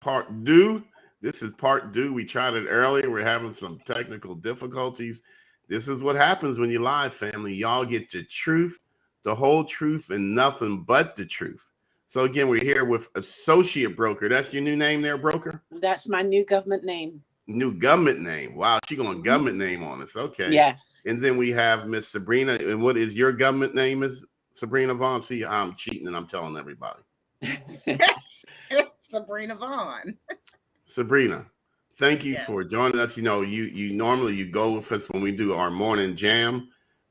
part due. This is part due. We tried it earlier. We're having some technical difficulties. This is what happens when you live, family. Y'all get the truth, the whole truth, and nothing but the truth. So again, we're here with Associate Broker. That's your new name there, Broker? That's my new government name. New government name. Wow, she going Mhm. government name on us. Okay. Yes. And then we have Miss Sabrina. And what is your government name? Is Sabrina Vaughn? See, I'm cheating and I'm telling everybody. Sabrina Vaughn. Sabrina, thank you Yes. for joining us. You know, you normally you go with us when we do our morning jam.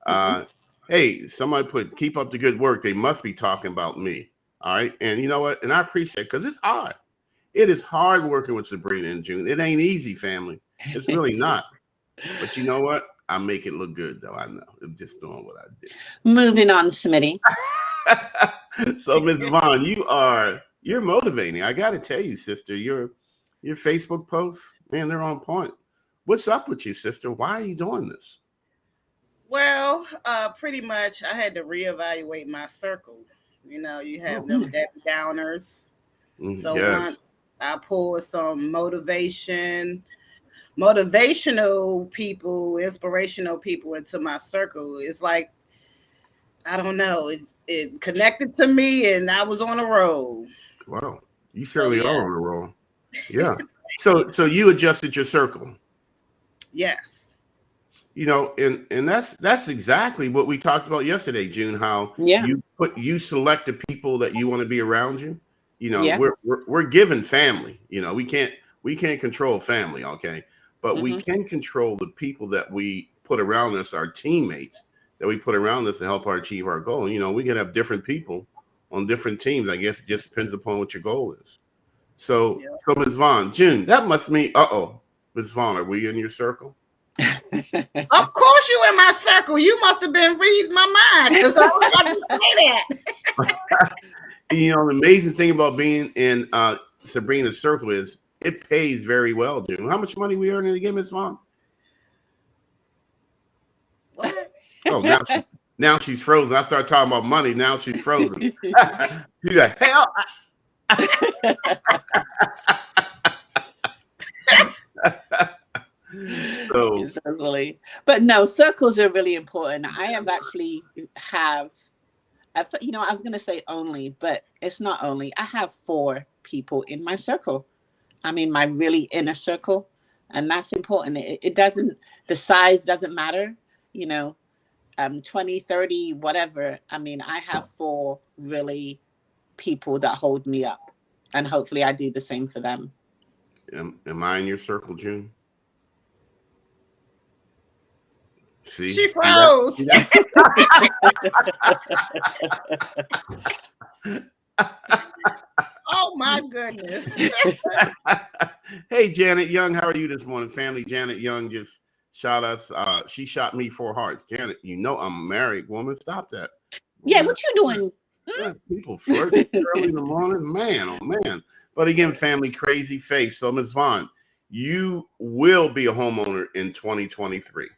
Mhm. Uh, hey, somebody put keep up the good work. They must be talking about me. All right, and you know what? And I appreciate because it's hard. It is hard working with Sabrina in June. It ain't easy, family. It's really not. But you know what? I make it look good, though. I know. I'm just doing what I Moving on, Smitty. did. So, Ms. Vaughn, you're motivating. I got to tell you, sister, your Facebook posts, man, they're on point. What's up with you, sister? Why are you doing this? Well, pretty much I had to reevaluate my circle. You know, you have Oh, them Mm. Debbie Downers. So yes. once I pull some motivational people, inspirational people into my circle, it's like I don't know, it connected to me, and I was on a roll. Wow. You So certainly are yeah, on a roll. Yeah. thank So you. so you adjusted your circle. Yes. You know, and that's exactly what we talked about yesterday, June. How Yeah. you select the people that you want to be around you. You know, Yeah. we're given family. You know, we can't control family, okay, but we Hmm. can control the people that we put around us, our teammates that we put around us to help our achieve our goal. You know, we can have different people on different teams. I guess it just depends upon what your goal is. Yeah. So Ms. Vaughn, June, that must mean, Ms. Vaughn, are we in your circle? Of course, you in my circle. You must have been reading my mind because I was about to say that. You know, the amazing thing about being in Sabrina's circle is it pays very well, June. How much money we earning again, Miss Vaughn? What? Oh, now she's frozen. I start talking about money. Now she's frozen. She's like, hell. So, It's so silly. But no, circles are really important. I have actually have, I was going to say only, but it's not only. I have four people in my circle. I mean, my really inner circle. And that's important. It doesn't, the size doesn't matter, you know, 20, 30, whatever. I mean, I have four really people that hold me up. And hopefully I do the same for them. am I in your circle, June? She See that? froze. See that? Oh my goodness. Hey, Janet Young, how are you this morning? Family, Janet Young just shot us. She shot me 4 hearts. Janet, you know I'm a married woman. Stop that. Yeah, Man, what you doing? people flirting early in the morning. Man, oh man. But again, family, crazy face. So, Ms. Vaughn, you will be a homeowner in 2023.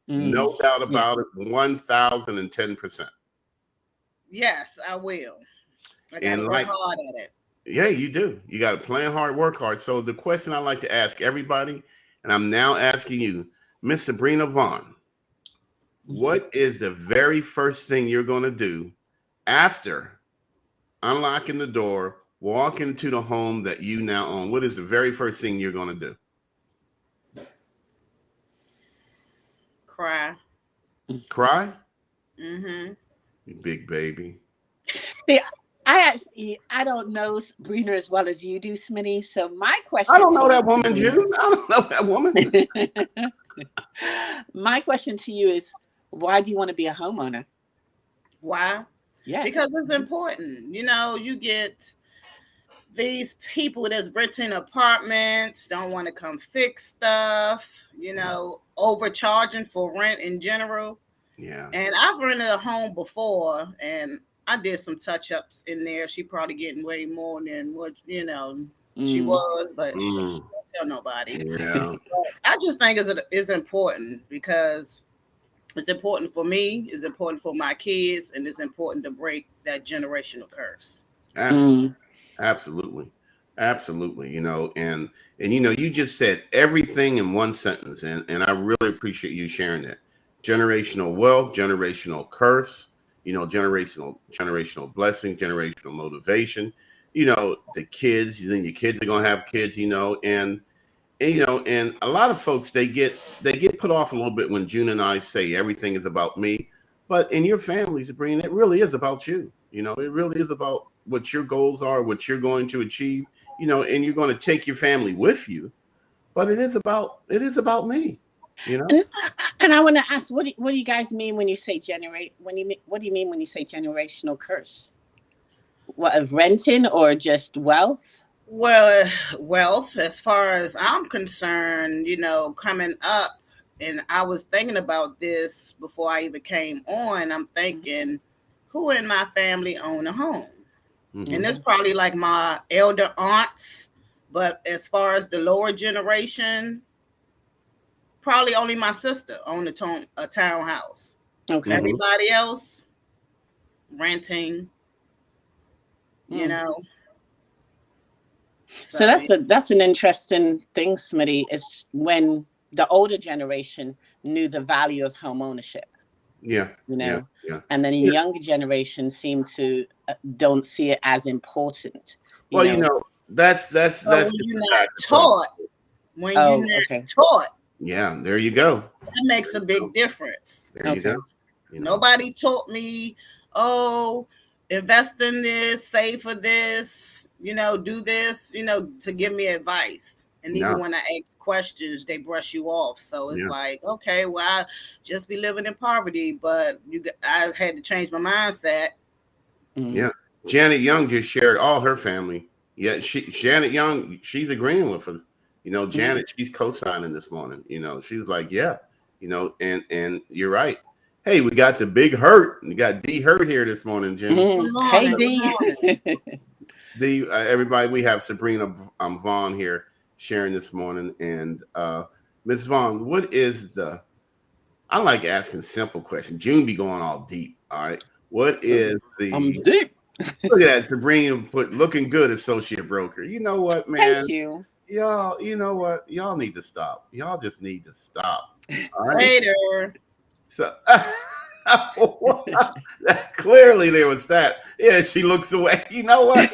Mm, No doubt yeah. about it. 1010%. Yes, I will. I got to And work like, hard at it. yeah, you do. You got to plan hard, work hard. So the question I like to ask everybody, and I'm now asking you, Miss Sabrina Vaughn, Mhm. what is the very first thing you're going to do after unlocking the door, walking into the home that you now own? What is the very first thing you're going to do? Cry. Cry? Mm-hmm. You big baby. See, I don't know Sabrina as well as you do, Smitty. So my I question don't to know you, that woman, Sabrina. June. I don't know that woman. My question to you is, why do you want to be a homeowner? Why? Yeah. Because it's important. You know, you get these people that's renting apartments, don't want to come fix stuff, overcharging for rent in general. Yeah. And I've rented a home before, and I did some touch ups in there. She probably getting way more than what she Mm, was, but Mm, don't tell nobody. yeah. I just think it's important because it's important for me, it's important for my kids, and it's important to break that generational curse. Absolutely. mm. Absolutely. Absolutely, and you just said everything in one sentence, and I really appreciate you sharing that. Generational wealth, generational curse, generational blessing, generational motivation. The kids, then your kids are gonna have kids, and a lot of folks they get put off a little bit when June and I say everything is about me, but in your family, Sabrina, it really is about you. It really is about what your goals are, what you're going to achieve. And you're going to take your family with you, but it is about me. You know. And I want to ask, what do you guys mean when you say what do you mean when you say generational curse? What, of renting or just wealth? Well, wealth, as far as I'm concerned, coming up, and I was thinking about this before I even came on. I'm thinking, who in my family own a home? Mhm. And it's probably like my elder aunts, but as far as the lower generation, probably only my sister owned a townhouse. Okay. Mhm. Everybody else renting, you Mm. know. So that's an interesting thing, Smitty, is when the older generation knew the value of home ownership, Yeah. Yeah. Yeah. and then the Yeah. younger generation seem to don't see it as important. Well, that's So that's when just you're a not fact of life. taught, when you're Oh, not okay. taught, Yeah. There you go. that makes a big difference. There you Okay. go. Nobody taught me, oh, invest in this, save for this, do this, to give me advice. And even No. when I ask questions, they brush you off. So it's Yeah. like, okay, well, I just be living in poverty, but I had to change my mindset. Mm. Yeah. Janet Young just shared all her family. Yeah, Janet Young, she's agreeing with us. Janet, she's co-signing this morning. She's like, yeah, and you're right. Hey, we got the big hurt. We got D Hurt here this morning, Jim. Mm. Good Hey, morning. D. Everybody, we have Sabrina Vaughn here sharing this morning, and Ms. Vaughn, what is I like asking simple questions. June be going all deep. All right, what is I'm deep. Look at that, Sabrina put looking good, associate broker. You know what, man? Thank you. Y'all, you know what? Y'all need to stop. Y'all just need to stop. All right. Later. So clearly there was that. Yeah, she looks away. You know what?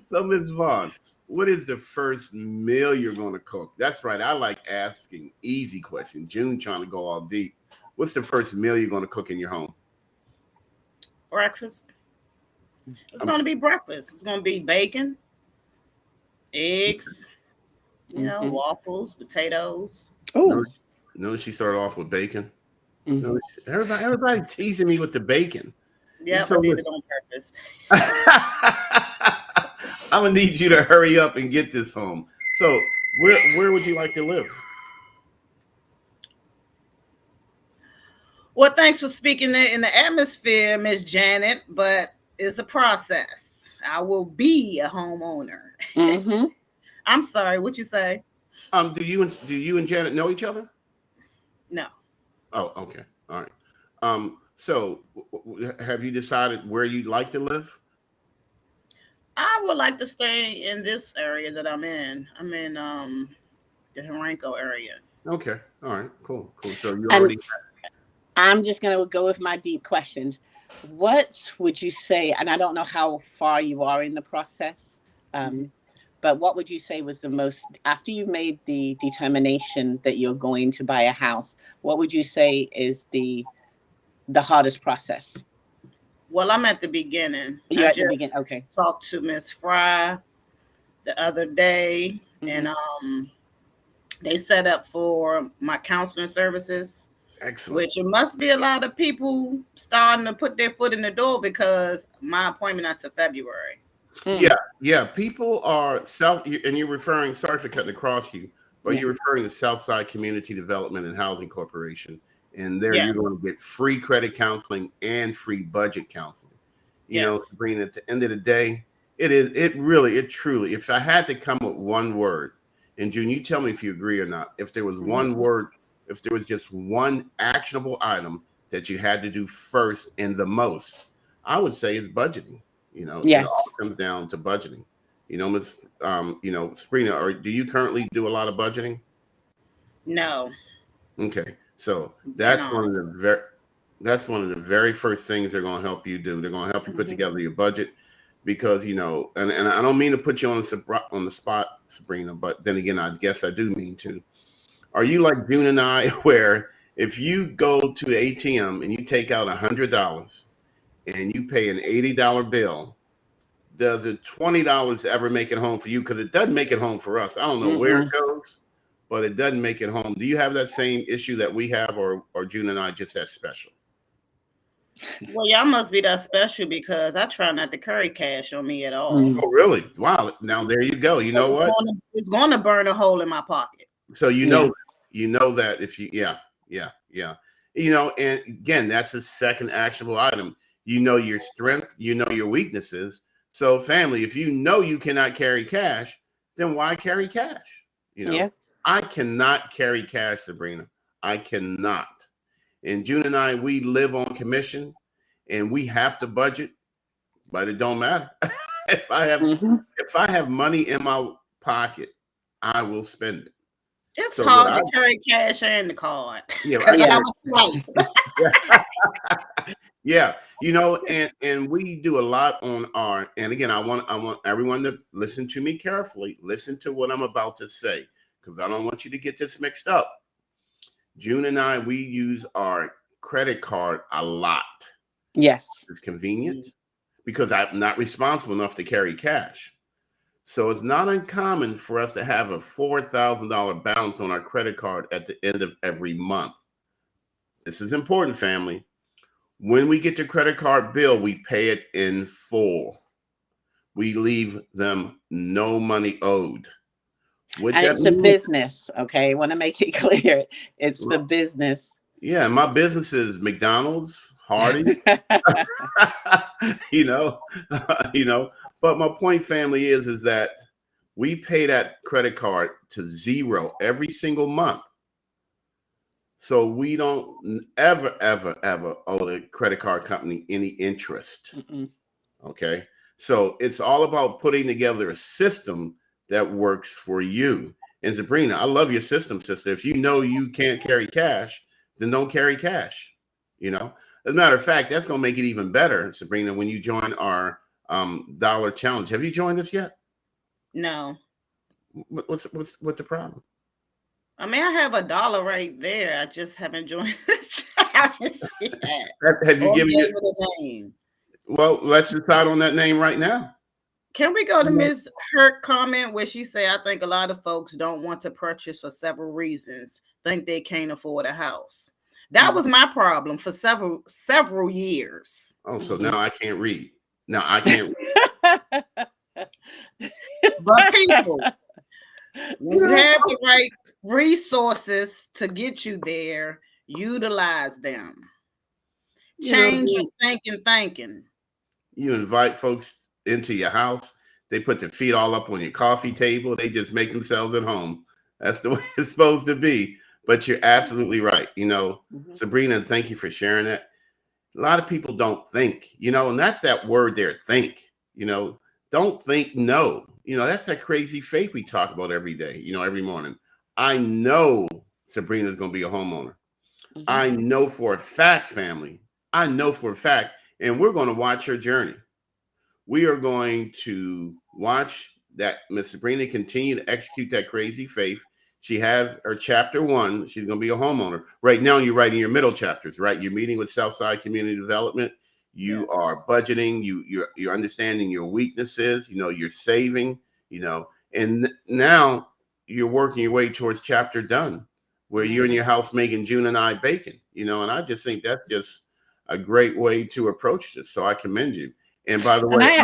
So, Ms. Vaughn, what is the first meal you're going to cook? That's right. I like asking easy questions. June trying to go all deep. What's the first meal you're going to cook in your home? Breakfast. It's going to be breakfast. It's going to be bacon, eggs, Mhm. waffles, potatoes. Oh. No, she started off with bacon. Mhm. No, everybody teasing me with the bacon. Yeah, So I did it on purpose. I'm gonna need you to hurry up and get this home. So, where would you like to live? Well, thanks for speaking there in the atmosphere, Miss Janet, but it's a process. I will be a homeowner. Mm-hmm. I'm sorry, what you say? Do you and Janet know each other? No. Oh, okay, all right. So have you decided where you'd like to live? I would like to stay in this area that I'm in. I'm in the Henrico area. Okay, all right, cool. So you And already I'm just going to go with my deep questions. What would you say, and I don't know how far you are in the process, but what would you say was the most, after you made the determination that you're going to buy a house, what would you say is the hardest process? Well, I'm at the beginning. You're at the beginning. Okay. Talked to Miss Fry the other day, and they set up for my counseling services. excellent. Which it must be a lot of people starting to put their foot in the door because my appointment not till February. Yeah. People are and you're referring. Sorry for cutting across you, but you're referring to Southside Community Development and Housing Corporation, and there you're going to get free credit counseling and free budget counseling. Sabrina, at the end of the day, it truly. If I had to come with one word, and June, you tell me if you agree or not. If there was one word. If there was just one actionable item that you had to do first and the most, I would say it's budgeting. It Yes. all comes down to budgeting. Miss Sabrina, or do you currently do a lot of budgeting? No, Okay, so you know. that's one of the very first things they're going to help you do. They're going to help you put Mhm. together your budget because and I don't mean to put you on the spot, Sabrina, but then again, I guess I do mean to. Are you like June and I, where if you go to the ATM and you take out $100 and you pay an $80 bill, does it $20 ever make it home for you? Because it doesn't make it home for us. I don't know where it Mm-mm. goes, but it doesn't make it home. Do you have that same issue that we have, or June and I just that special? Well, y'all must be that special because I try not to carry cash on me at all. Mm. Oh, really? Wow. Now there you go. You know what? It's going to burn a hole in my pocket. So Yeah. you know that if you yeah. And again, that's the second actionable item. You know your strength, you know your weaknesses. So family, if you know you cannot carry cash, then why carry cash? Yeah. I cannot carry cash, Sabrina. I cannot. And June and I, we live on commission and we have to budget, but it don't matter. if I have money in my pocket, I will spend it. It's So hard what to carry cash and the card. Yeah, Because Yeah. I was slight. Yeah, and we do a lot on and again, I want everyone to listen to me carefully. Listen to what I'm about to say, because I don't want you to get this mixed up. June and I, we use our credit card a lot. Yes. It's convenient because I'm not responsible enough to carry cash. So it's not uncommon for us to have a $4,000 balance on our credit card at the end of every month. This is important, family. When we get the credit card bill, we pay it in full. We leave them no money owed. And it's a business, okay? I want to make it clear. It's for business. Yeah, my business is McDonald's, Hardy, But my point, family, is that we pay that credit card to zero every single month. So we don't ever owe the credit card company any interest. Mm-mm. Okay. So it's all about putting together a system that works for you. And Sabrina, I love your system, sister. If you know you can't carry cash, then don't carry cash. As a matter of fact, that's going to make it even better, Sabrina, when you join our dollar challenge. Have you joined us yet? No. What's the problem? I mean, I have $1 right there. I just haven't joined the challenge yet. Have you given it a name? Well, let's decide on that name right now. Can we go to Ms. Hurt comment where she said, I think a lot of folks don't want to purchase for several reasons, think they can't afford a house. That was my problem for several years. Oh, so now I can't read. Now I can't read. But people, when you have the right resources to get you there, utilize them. Change your thinking. You invite folks into your house. They put their feet all up on your coffee table. They just make themselves at home. That's the way it's supposed to be. But you're absolutely right. Sabrina, thank you for sharing that. A lot of people don't think, and that's that word there, think. Don't think no. That's that crazy faith we talk about every day, every morning. I know Sabrina's going to be a homeowner. Mm-hmm. I know for a fact, family. I know for a fact. And we're going to watch her journey. We are going to watch that Miss Sabrina continue to execute that crazy faith. She has her chapter 1. She's going to be a homeowner. Right now, you're writing your middle chapters, right? You're meeting with Southside Community Development. You are budgeting. You're understanding your weaknesses. You're saving. And now you're working your way towards chapter done, where you're in your house making June and I bacon. And I just think that's just a great way to approach this. So I commend you. And by the way, I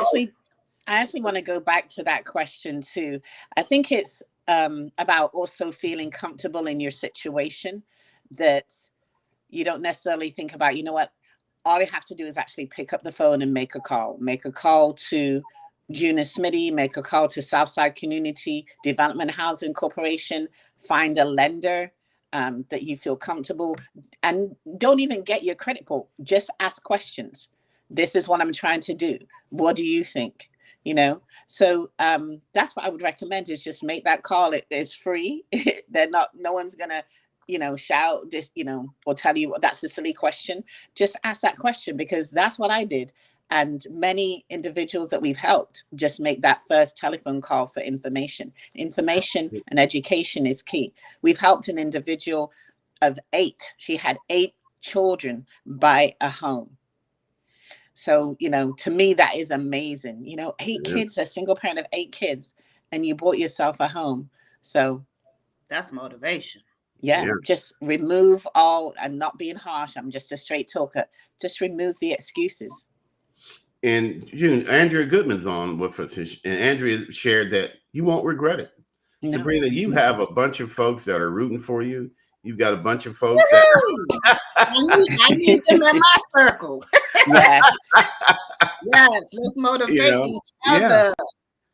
actually want to go back to that question too. I think it's about also feeling comfortable in your situation, that you don't necessarily think about, what, all you have to do is actually pick up the phone and make a call to June and Smitty, make a call to Southside Community Development Housing Corporation, find a lender that you feel comfortable, and don't even get your credit pulled. Just ask questions. This is what I'm trying to do. What do you think? You know, so that's what I would recommend, is just make that call. It's free. They're not, no one's gonna, you know, shout this, you know, or tell you that's a silly question. Just ask that question, because that's what I did. And many individuals that we've helped just make that first telephone call for information. Information and education is key. We've helped an individual of 8. She had 8 children buy a home. So, you know, to me, that is amazing. You know, 8 kids, a single parent of 8 kids, and you bought yourself a home. So that's motivation. Yeah, just remove all, and not being harsh. I'm just a straight talker. Just remove the excuses. And June, Andrea Goodman's on with us, and Andrea shared that you won't regret it. No. Sabrina, you have a bunch of folks that are rooting for you. You've got a bunch of folks that I need them in my circle. Yes. Yes, let's motivate each other. Yeah.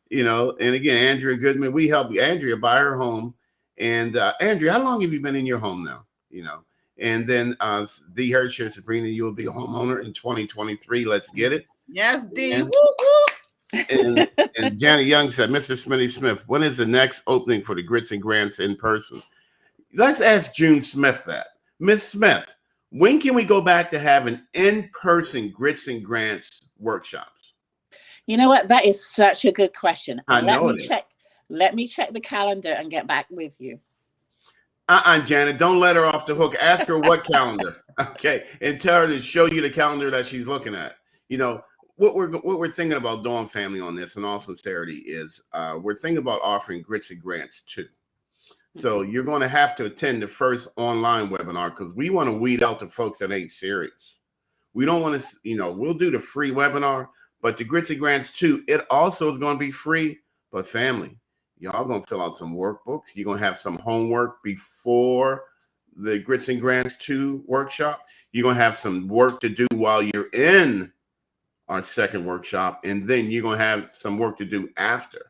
You know, and again, Andrea Goodman, we help Andrea buy her home. And Andrea, how long have you been in your home now? You know, and then Dee Hershey, Sabrina, you will be a homeowner in 2023. Let's get it. Yes, Dee. And Janet Young said, Mr. Smitty Smith, when is the next opening for the Grits and Grants in person? Let's ask June Smith that. Miss Smith, when can we go back to having in-person Grits and Grants workshops? You know what? That is such a good question. Let me check the calendar and get back with you. Janet, don't let her off the hook. Ask her what calendar, okay, and tell her to show you the calendar that she's looking at. You know what we're thinking about doing, family, on this, in all sincerity, is we're thinking about offering Grits and Grants too. So you're going to have to attend the first online webinar, because we want to weed out the folks that ain't serious. We don't want to, you know, we'll do the free webinar, but the Grits and Grants too, it also is going to be free. But family, y'all going to fill out some workbooks. You're going to have some homework before the Grits and Grants 2 workshop. You're going to have some work to do while you're in our second workshop. And then you're going to have some work to do after.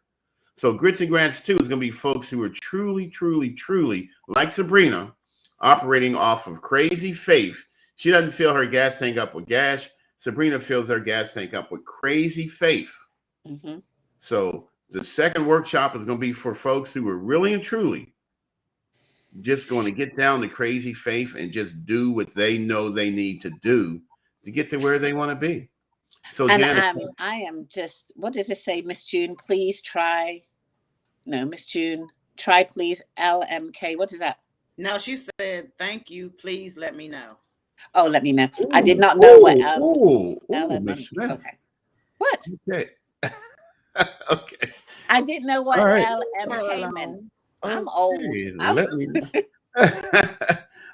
So Grits and Grants 2 is going to be folks who are truly, truly, truly, like Sabrina, operating off of crazy faith. She doesn't fill her gas tank up with gas. Sabrina fills her gas tank up with crazy faith. Mm-hmm. So the second workshop is going to be for folks who are really and truly just going to get down to crazy faith and just do what they know they need to do to get to where they want to be. So, and Janet, I am just, what does it say, Miss June? Please try. No, Miss June, try please LMK. What is that? No, she said, thank you. Please let me know. Oh, let me know. Ooh, I did not know what Miss Smith. Okay. What? Okay. Okay. I didn't know what LMK meant. I'm old. Let me know.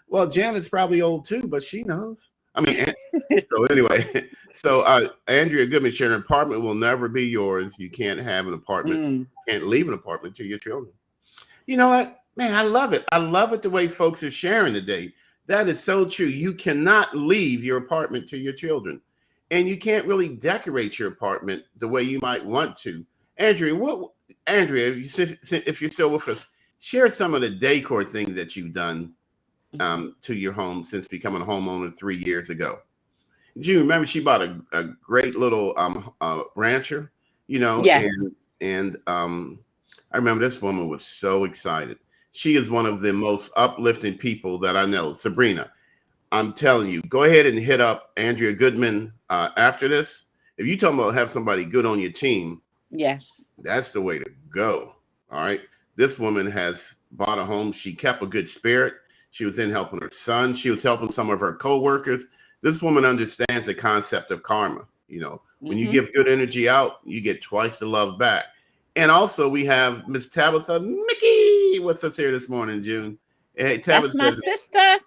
Well, Janet's probably old too, but she knows. I mean, so anyway, so Andrea Goodman sharing, an apartment will never be yours. You can't have an apartment, can't leave an apartment to your children. You know what, man, I love it. I love it the way folks are sharing today. That is so true. You cannot leave your apartment to your children, and you can't really decorate your apartment the way you might want to. Andrea, if you're still with us, share some of the decor things that you've done to your home since becoming a homeowner 3 years ago. Do you remember she bought a great little rancher, you know? Yes. And I remember this woman was so excited. She is one of the most uplifting people that I know. Sabrina, I'm telling you, go ahead and hit up Andrea Goodman after this. If you talking about have somebody good on your team, yes, that's the way to go. All right. This woman has bought a home. She kept a good spirit. She was in helping her son. She was helping some of her co-workers. This woman understands the concept of karma. You know, when you give good energy out, you get twice the love back. And also we have Miss Tabitha Mickey with us here this morning, June. Hey, Tabitha, that's my sister.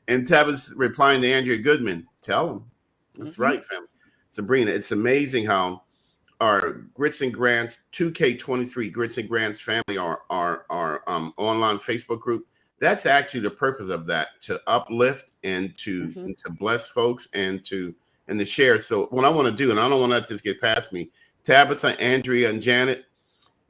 And Tabitha's replying to Andrea Goodman. Tell them. That's right, family. Sabrina, it's amazing how our Grits and Grants 2K23 Grits and Grants family, our online Facebook group. That's actually the purpose of that, to uplift and to bless folks and to share. So what I want to do, and I don't want to let this get past me, Tabitha, Andrea, and Janet,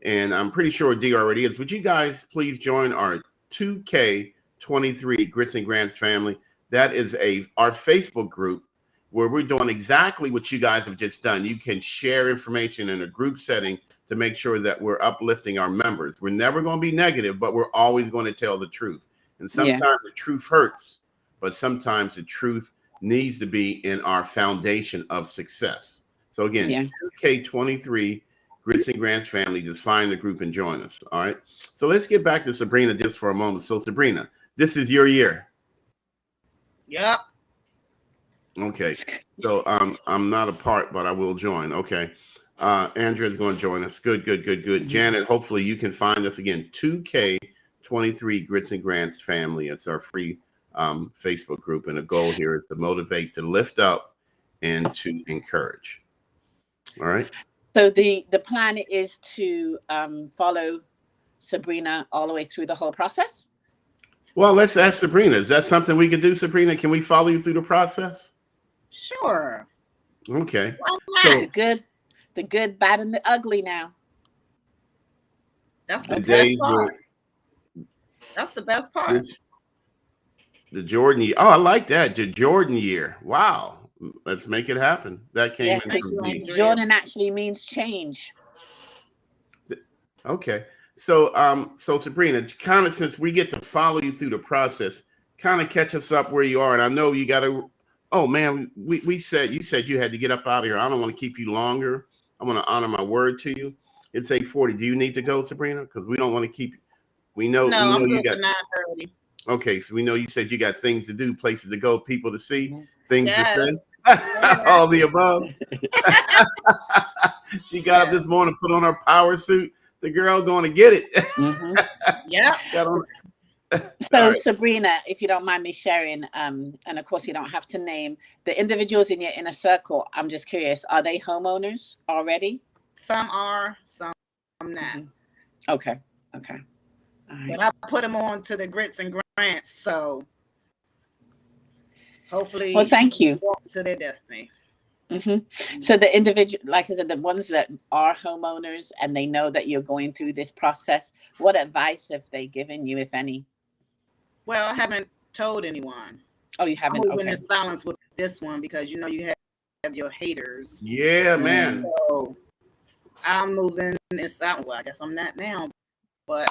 and I'm pretty sure Dee already is. Would you guys please join our 2K23 Grits and Grants family? That is our Facebook group. where we're doing exactly what you guys have just done. You can share information in a group setting to make sure that we're uplifting our members. We're never going to be negative, but we're always going to tell the truth. And sometimes the truth hurts, but sometimes the truth needs to be in our foundation of success. So again, 2K23 Grits and Grants family, just find the group and join us. All right. So let's get back to Sabrina just for a moment. So Sabrina, this is your year. Yep. Okay. So I'm not a part, but I will join. Okay. Andrea's going to join us. Good. Janet, hopefully you can find us again. 2K23 Grits and Grants family. It's our free Facebook group. And the goal here is to motivate, to lift up, and to encourage. All right. So the plan is to follow Sabrina all the way through the whole process? Well, let's ask Sabrina. Is that something we could do, Sabrina? Can we follow you through the process? Sure. Okay. So the good, bad, and the ugly now. That's the best part. That's the best part. The Jordan year. Oh, I like that. The Jordan year. Wow. Let's make it happen. That came in from me. Jordan actually means change. Okay. So so Sabrina, kind of since we get to follow you through the process, kind of catch us up where you are. And I know you got to, oh man, you said you had to get up out of here. I don't want to keep you longer. I want to honor my word to you. It's 8:40. Do you need to go, Sabrina? Because we don't want to keep you. We know I'm you got 9:30. Okay, so we know you said you got things to do, places to go, people to see, things to say. All the above. She got up this morning, put on her power suit. The girl going to get it. Yeah. So right. Sabrina, if you don't mind me sharing, and of course you don't have to name the individuals in your inner circle. I'm just curious, are they homeowners already? Some are, some not. Okay. All right. But I put them on to the Grits and Grants, so hopefully, well, thank you. Walk to their destiny. So the individual, like I said, the ones that are homeowners and they know that you're going through this process, what advice have they given you, if any? Well, I haven't told anyone. Oh, you haven't? I'm moving in silence with this one because you know you have your haters. Yeah, man. So I'm moving in silence. Well, I guess I'm not now, but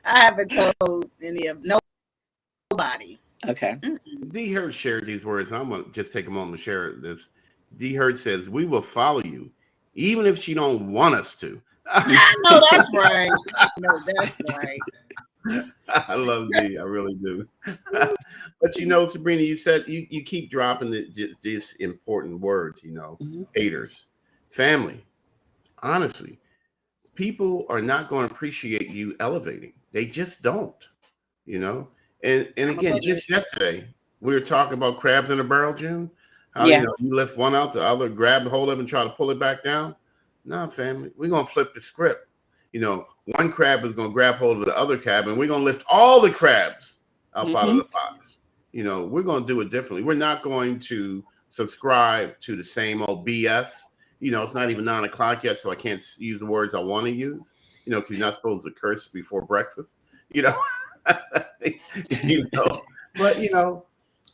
I haven't told any of nobody. Okay. D. Hurt shared these words. I'm going to just take a moment to share this. D. Hurt says, we will follow you, even if she don't want us to. No, that's right. No, that's right. I love D. I really do. But, you know, Sabrina, you said you keep dropping these important words, you know, haters, family. Honestly, people are not going to appreciate you elevating. They just don't, you know. And again, just yesterday, we were talking about crabs in a barrel, June. How you know, you lift one out, the other grab the hold of it and try to pull it back down. Nah, family, we're gonna flip the script. You know, one crab is gonna grab hold of the other crab, and we're gonna lift all the crabs up out of the box. You know, we're gonna do it differently. We're not going to subscribe to the same old BS. You know, it's not even 9 o'clock yet, so I can't use the words I want to use. You know, because you're not supposed to curse before breakfast. You know. You know, but you know,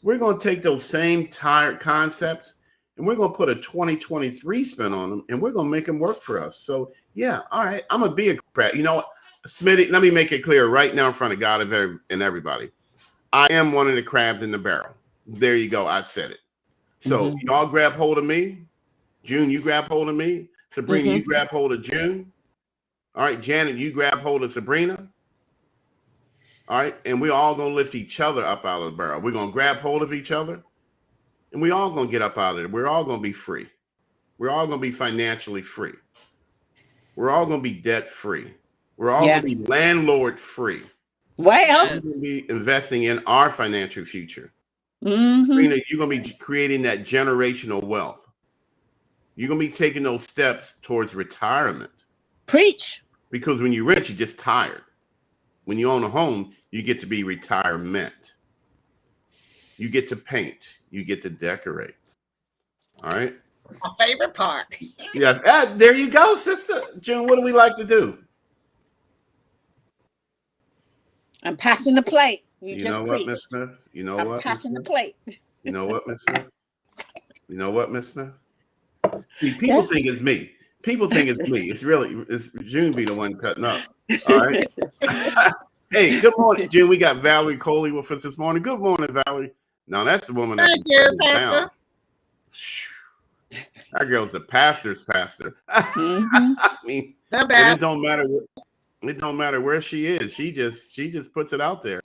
we're going to take those same tired concepts and we're going to put a 2023 spin on them and we're going to make them work for us. So yeah, all right, I'm gonna be a crab. You know what, Smitty, let me make it clear right now in front of God and everybody, I am one of the crabs in the barrel. There you go, I said it. So y'all grab hold of me. June, you grab hold of me. Sabrina, you grab hold of June. All right, Janet, you grab hold of Sabrina. All right, and we're all gonna lift each other up out of the barrel. We're gonna grab hold of each other, and we all gonna get up out of it. We're all gonna be free. We're all gonna be financially free. We're all gonna be debt free. We're all gonna be landlord free. Well, we're gonna be investing in our financial future. You're gonna be creating that generational wealth. You're gonna be taking those steps towards retirement. Preach. Because when you're rich, you're just tired. When you own a home, you get to be retirement. You get to paint. You get to decorate. All right. My favorite part. Yeah. There you go, sister. June, what do we like to do? I'm passing the plate. You know what, Miss Smith? You know what? I'm passing the plate. You know what, Miss Smith? You know what, Miss Smith? See, people think it's me. People think it's me. It's June be the one cutting up. All right. Hey, good morning, June. We got Valerie Coley with us this morning. Good morning, Valerie. Now that's the woman that Thank you, Pastor. down. That girl's the pastor's pastor. Mhm. I mean, The and best. it don't matter where she is. She just puts it out there.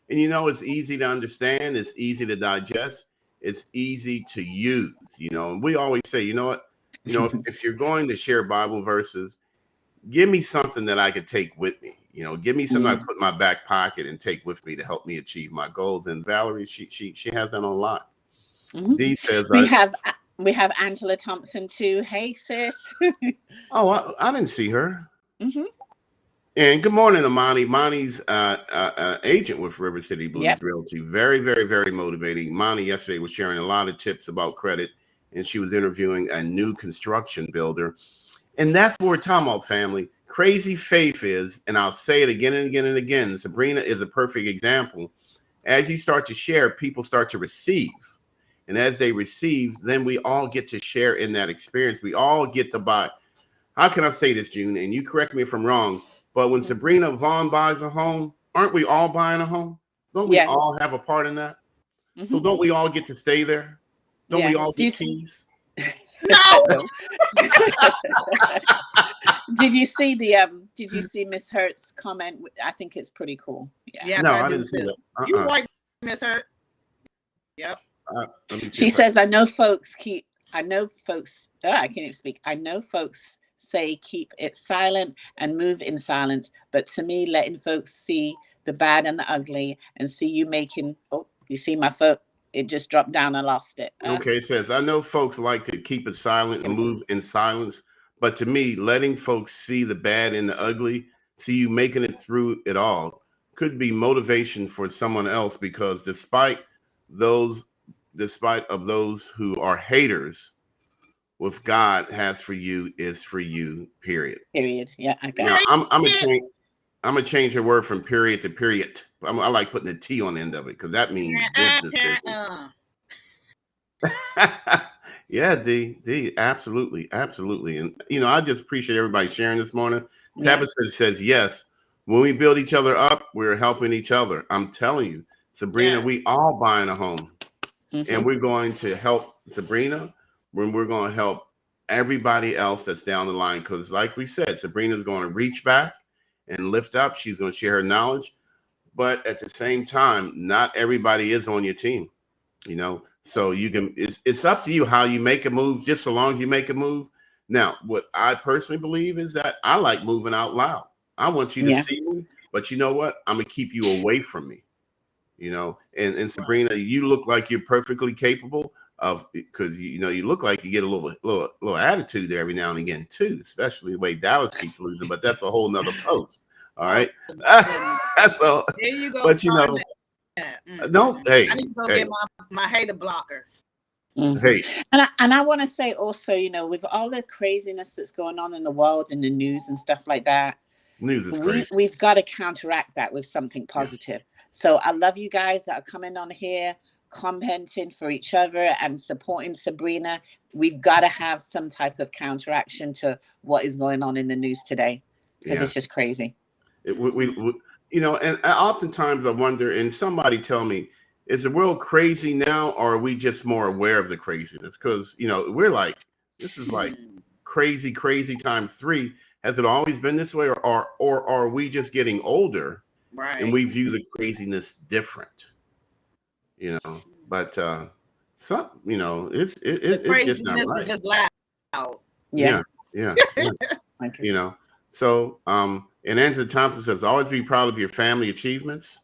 And it's easy to understand, it's easy to digest, it's easy to use, and we always say, you know what, if you're going to share Bible verses, give me something that I could take with me. Give me something I put in my back pocket and take with me to help me achieve my goals. And Valerie, she has that on lock. Mhm. Dee says, we have Angela Thompson too. Hey, sis. oh, I didn't see her. Mhm. And good morning, Amani. Monty's agent with River City Blues Yep. Realty. Very, very, very motivating. Monty yesterday was sharing a lot of tips about credit, and she was interviewing a new construction builder. And that's what we're talking about, family. Crazy faith is, and I'll say it again and again and again, Sabrina is a perfect example. As you start to share, people start to receive. And as they receive, then we all get to share in that experience. We all get to buy. How can I say this, June? And you correct me if I'm wrong. But when Sabrina Vaughn buys a home, aren't we all buying a home? Don't we Yes. all have a part in that? Mhm. So don't we all get to stay there? Don't we Yeah. all Do you get keys? No. Did you see Miss Hurt's comment? I think it's pretty cool. Yeah. Yes, No, I I do didn't see too. that. You white, Miss Hurt. Yep. Let me see She if I- says, I know folks I can't even speak. I know folks say keep it silent and move in silence. But to me, letting folks see the bad and the ugly and see you making, you see my foot, it just dropped down. I lost it. Okay, it says, I know folks like to keep it silent and move in silence. But to me, letting folks see the bad and the ugly, see you making it through it all, could be motivation for someone else, because despite of those who are haters, what God has for you is for you, period. Period. Yeah, I got Now, it. I'm gonna change the word from period to period. I like putting a T on the end of it because that means business. Yeah, D, absolutely. And I just appreciate everybody sharing this morning. Yeah. Tabitha says yes. When we build each other up, we're helping each other. I'm telling you, Sabrina, Yes. we all buying a home. Mhm. And we're going to help Sabrina when we're going to help everybody else that's down the line. Because like we said, Sabrina's going to reach back and lift up. She's going to share her knowledge. But at the same time, not everybody is on your team, So it's up to you how you make a move, just so long as you make a move. Now, what I personally believe is that I like moving out loud. I want you to see me, but you know what? I'm going to keep you away from me. And Sabrina, you look like you're perfectly capable of, because you look like you get a little attitude there every now and again too, especially the way Dallas keeps losing. But that's a whole nother post. All right. So, there you go. but no, hey, I need to go get my hater blockers. Mm-hmm. Hey, and I want to say also, with all the craziness that's going on in the world and the news and stuff like that, news is crazy. We've got to counteract that with something positive. Yeah. So I love you guys that are coming on here, commenting for each other and supporting Sabrina. We've got to have some type of counteraction to what is going on in the news today, because it's just crazy. And oftentimes I wonder, and somebody tell me, is the world crazy now, or are we just more aware of the craziness? Because we're like, this is like crazy times 3. Has it always been this way, or are we just getting older, right? And we view the craziness different, But some, it's just not right. Is just loud. Yeah. So and Angela Thompson says, always be proud of your family achievements.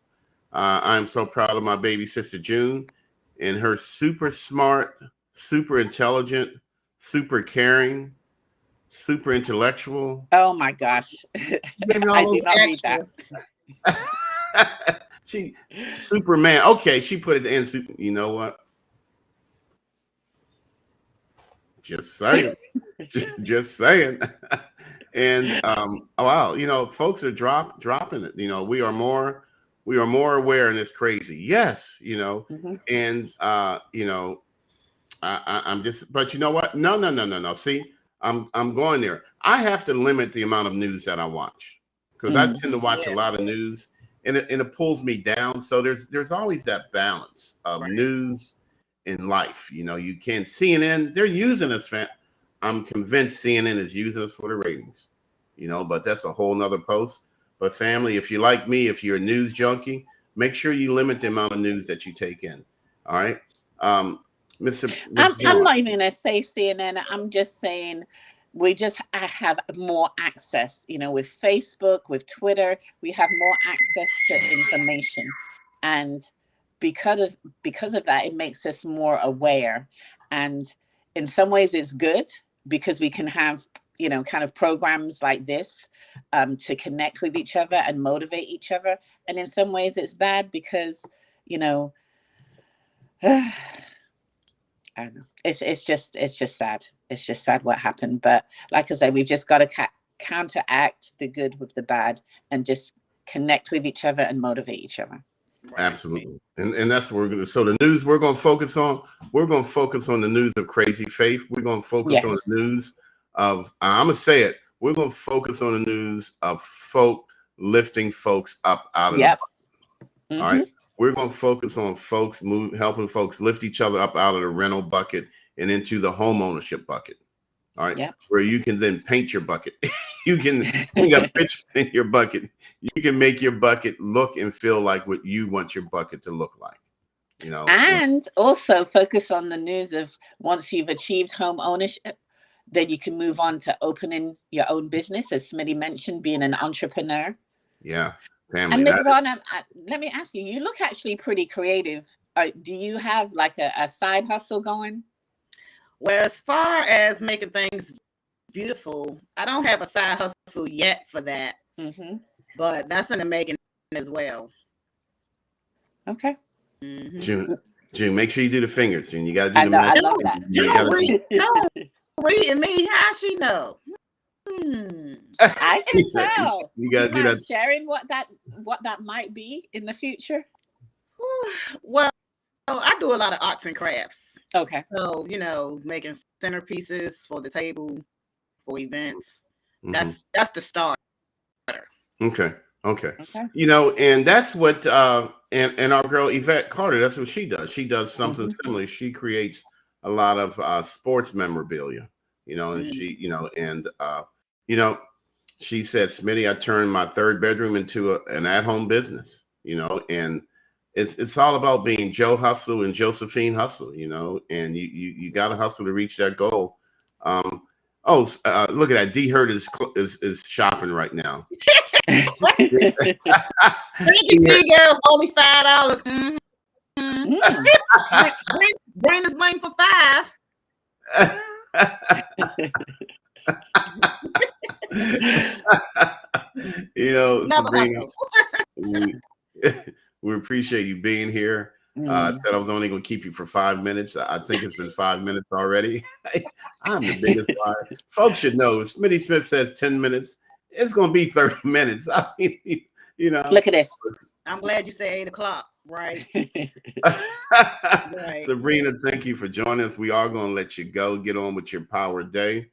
I'm so proud of my baby sister June and her super smart, super intelligent, super caring, super intellectual. Oh my gosh. I did not read that. She Superman. Okay, she put it in. You know what? Just saying. just saying. And wow, folks are dropping it. We are more we are more aware, and it's crazy. Yes, Mhm. and I'm just, but you know what? No. See, I'm going there. I have to limit the amount of news that I watch because I tend to watch a Yeah. lot of news, and it pulls me down. So there's always that balance of Right. news in life. You can't CNN. They're using us, fam. I'm convinced CNN is using us for the ratings. But that's a whole nother post. But family, if you're like me, if you're a news junkie, make sure you limit the amount of news that you take in. All right. Mr. I'm Vaughn. not even gonna say CNN. I'm just saying I have more access. With Facebook, with Twitter, we have more access to information, and because of that, it makes us more aware. And in some ways, it's good because we can have kind of programs like this to connect with each other and motivate each other. And in some ways, it's bad because you know. I don't know. It's just sad. It's just sad what happened. But like I said, we've just got to counteract the good with the bad and just connect with each other and motivate each other. Right. Absolutely. And that's what we're going to. So the news we're going to focus on the news of crazy faith. We're going to focus on the news of, I'm going to say it, we're going to focus on the news of folk lifting folks up out of the bucket. All right. We're going to focus on folks helping folks lift each other up out of the rental bucket and into the home ownership bucket. All right. Yep. Where you can then paint your bucket. You can bring a picture in your bucket. You can make your bucket look and feel like what you want your bucket to look like. And also focus on the news of once you've achieved home ownership, then you can move on to opening your own business, as Smitty mentioned, being an entrepreneur. Yeah. Family. And Ms. Vaughn, let me ask you, you look actually pretty creative. Do you have like a side hustle going? Well, as far as making things beautiful, I don't have a side hustle yet for that, but that's in the making as well. Okay. June, make sure you do the fingers, June. You got to do I the know, I love that. Don't read me. How she know? I can tell. You got to do that. Sharing what that might be in the future. Well, I do a lot of arts and crafts. Okay. So making centerpieces for the table, for events. That's the start. Okay. And that's what and our girl Yvette Carter, that's what she does. She does something similar. She creates a lot of sports memorabilia, and she, she says, Smitty, I turned my third bedroom into an at-home business, and it's all about being Joe Hustle and Josephine Hustle, and you got to hustle to reach that goal. Look at that. D Hurt is shopping right now. Thank you, girl. Only $5. Bring this money for $5. Sabrina, we appreciate you being here. I said I was only going to keep you for 5 minutes. I think it's been 5 minutes already. I'm the biggest liar. Folks should know. Smitty Smith says 10 minutes. It's going to be 30 minutes. I mean, Look at this. I'm glad you said 8 o'clock. Right. Right. Sabrina, thank you for joining us. We are going to let you go. Get on with your power day.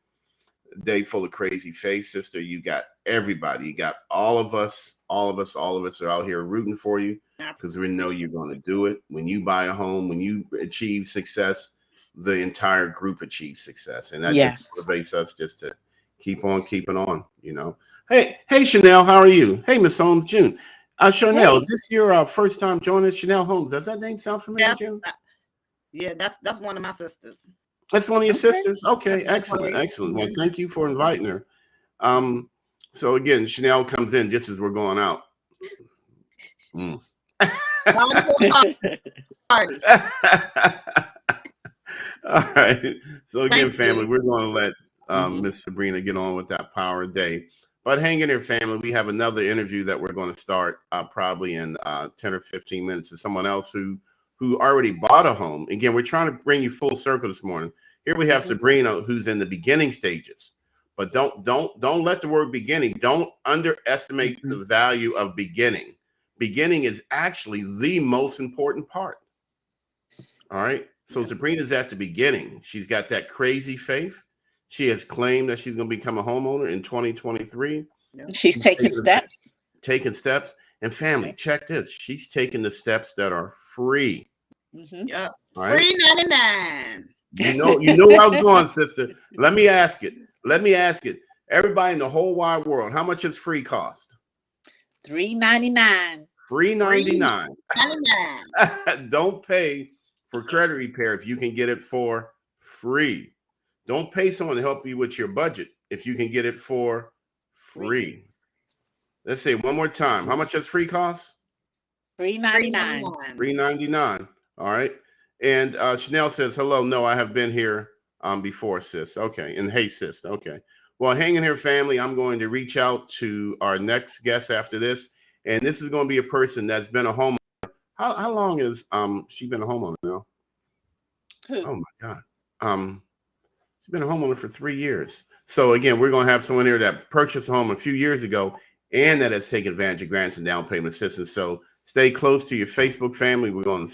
Day full of crazy faith, sister. You got everybody. You got all of us. All of us are out here rooting for you because we know you're going to do it. When you buy a home, when you achieve success, the entire group achieves success. And that just motivates us just to keep on keeping on, Hey, Chanel, how are you? Hey, Miss Holmes, June. Chanel, is this your first time joining Chanel Holmes? Does that name sound familiar, June? Yeah, that's one of my sisters. That's one of your sisters? Okay, excellent. Well, thank you for inviting her. So again, Chanel comes in just as we're going out. Party. All right. So again, family, we're going to let Miss Sabrina get on with that power day. But hang in there, family. We have another interview that we're going to start probably in 10 or 15 minutes with someone else who already bought a home. Again, we're trying to bring you full circle this morning. Here we have Sabrina, who's in the beginning stages. But don't let the word beginning. Don't underestimate the value of beginning, beginning is actually the most important part. All right. So Yeah. Sabrina's at the beginning. She's got that crazy faith. She has claimed that she's going to become a homeowner in 2023. She's taking steps. Taking steps. And family, check this. She's taking the steps that are free. Mhm. Yeah. All right. Free 99. You know where I was going, sister. Let me ask it. Everybody in the whole wide world, how much does free cost? $3.99. $3.99. 99. Don't pay for credit repair if you can get it for free. Don't pay someone to help you with your budget if you can get it for free. Let's say it one more time. How much does free cost? $3.99. $3.99. All right. And Chanel says, hello. No, I have been here before, sis. Okay. And hey, sis. Okay. Well, hang in here, family. I'm going to reach out to our next guest after this. And this is going to be a person that's been a homeowner. How long has she been a homeowner now? Who? Oh my God. She's been a homeowner for 3 years. So again, we're going to have someone here that purchased a home a few years ago and that has taken advantage of grants and down payment assistance. So stay close to your Facebook family. We'll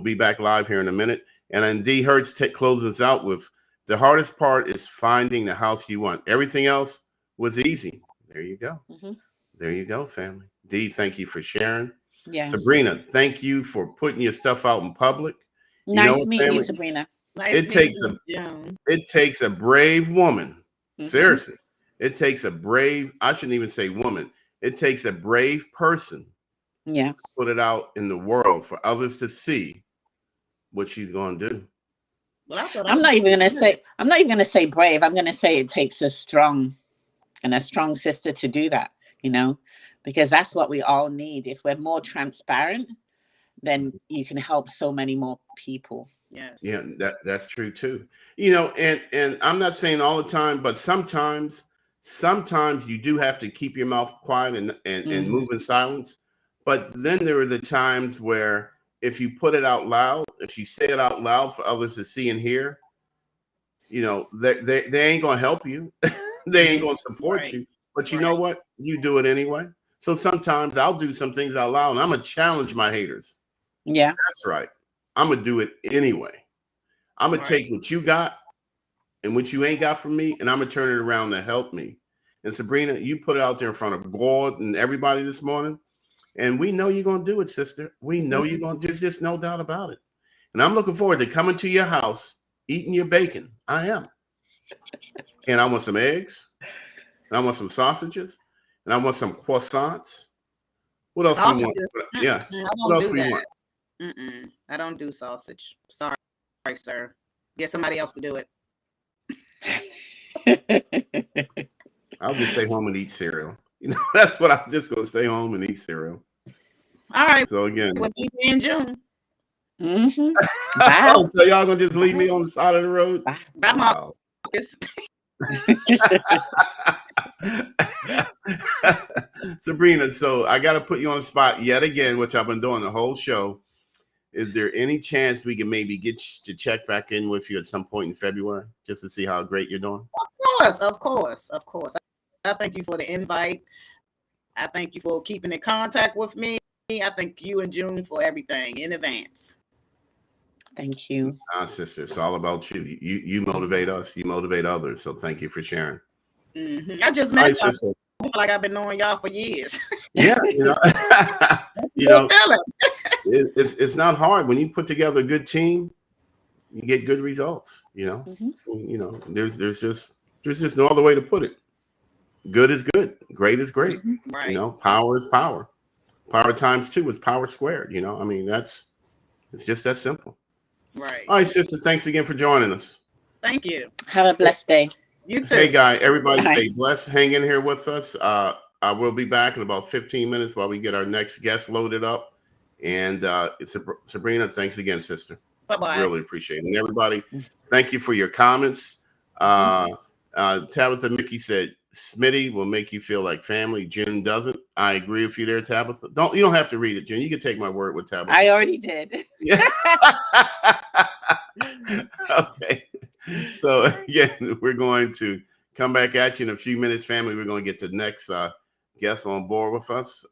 be back live here in a minute. And then D Hertz closes out with the hardest part is finding the house you want. Everything else was easy. There you go. Mm-hmm. There you go, family. D, thank you for sharing. Yeah. Sabrina, thank you for putting your stuff out in public. Nice meeting you, Sabrina. It takes a brave woman. Mm-hmm. Seriously. It takes a brave, I shouldn't even say woman. It takes a brave person. Yeah. To put it out in the world for others to see what she's going to do. Well, I'm not even going to say brave. I'm going to say it takes a strong sister to do that, because that's what we all need. If we're more transparent, then you can help so many more people. Yes. Yeah, that's true too. And I'm not saying all the time, but sometimes you do have to keep your mouth quiet and move in silence. But then there are the times where if you put it out loud, if you say it out loud for others to see and hear, they ain't gonna help you. They ain't gonna support you. But you know what? You do it anyway. So sometimes I'll do some things out loud and I'm gonna challenge my haters. Yeah. That's right. I'm gonna do it anyway. I'm gonna take what you got and what you ain't got from me, and I'm gonna turn it around to help me. And Sabrina, you put it out there in front of God and everybody this morning. And we know you're going to do it, sister. We know you're going to. There's just no doubt about it. And I'm looking forward to coming to your house, eating your bacon. I am. And I want some eggs. And I want some sausages. And I want some croissants. What else do you want? Yeah. What else do you want? I don't do sausage. Sorry, sir. Get somebody else to do it. I'll just stay home and eat cereal. That's what I'm just going to stay home and eat cereal. All right. So again, we'll be in June. Mm-hmm. Bye. So y'all gonna just leave me on the side of the road? Bye, wow. Sabrina, so I got to put you on the spot yet again, which I've been doing the whole show. Is there any chance we can maybe get to check back in with you at some point in February just to see how great you're doing? Of course. I thank you for the invite. I thank you for keeping in contact with me. I thank you and June for everything in advance. Thank you. Sister, it's all about you. You motivate us. You motivate others. So thank you for sharing. Mm-hmm. I just met y'all. I feel like I've been knowing y'all for years. Yeah, it's not hard when you put together a good team. You get good results. There's just no other way to put it. Good is good. Great is great. Right. Power is power. Power times 2 is power squared. It's just that simple. Right. All right, sister. Thanks again for joining us. Thank you. Have a blessed day. You too. Hey, guy. Everybody stay blessed. Hang in here with us. I will be back in about 15 minutes while we get our next guest loaded up. And it's Sabrina. Thanks again, sister. Bye-bye. Really appreciate it. And everybody, thank you for your comments. Tabitha Mickey said, Smitty will make you feel like family. June doesn't. I agree with you there, Tabitha. You don't have to read it, June. You can take my word with Tabitha. I already did. Yeah. Okay. So again, we're going to come back at you in a few minutes, family. We're going to get the next guest on board with us.